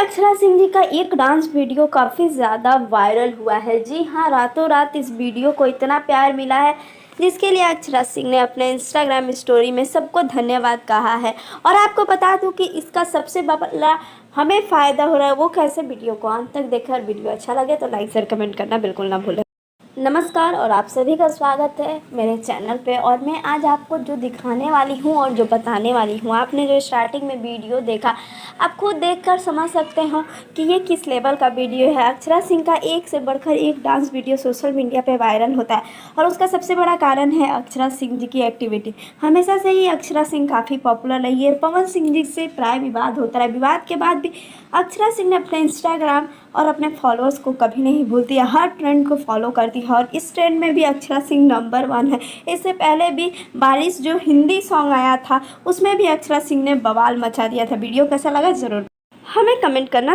अक्षरा सिंह जी का एक dance video काफ़ी ज़्यादा वायरल हुआ है। जी हाँ, रातों रात इस वीडियो को इतना प्यार मिला है जिसके लिए अक्षरा सिंह ने अपने इंस्टाग्राम स्टोरी में सबको धन्यवाद कहा है। और आपको बता दूं कि इसका सबसे बड़ा हमें फ़ायदा हो रहा है। वो कैसे, वीडियो को अंत तक देखकर वीडियो अच्छा लगे तो लाइक शेयर कमेंट करना बिल्कुल ना भूलें। नमस्कार और आप सभी का स्वागत है मेरे चैनल पे। और मैं आज आपको जो दिखाने वाली हूँ और जो बताने वाली हूँ, आपने जो स्टार्टिंग में वीडियो देखा, आप खुद देखकर समझ सकते हो कि ये किस लेवल का वीडियो है। अक्षरा सिंह का एक से बढ़कर एक डांस वीडियो सोशल मीडिया पे वायरल होता है और उसका सबसे बड़ा कारण है अक्षरा सिंह जी की एक्टिविटी। हमेशा से ही अक्षरा सिंह काफ़ी पॉपुलर रही है। पवन सिंह जी से प्राय विवाद होता है, विवाद के बाद भी अक्षरा सिंह ने अपने इंस्टाग्राम और अपने फॉलोअर्स को कभी नहीं भूलती है, हर ट्रेंड को फॉलो करती है और इस ट्रेंड में भी अक्षरा सिंह नंबर 1 है। इससे पहले भी बारिश जो हिंदी सॉन्ग आया था उसमें भी अक्षरा सिंह ने बवाल मचा दिया था। वीडियो कैसा लगा ज़रूर हमें कमेंट करना।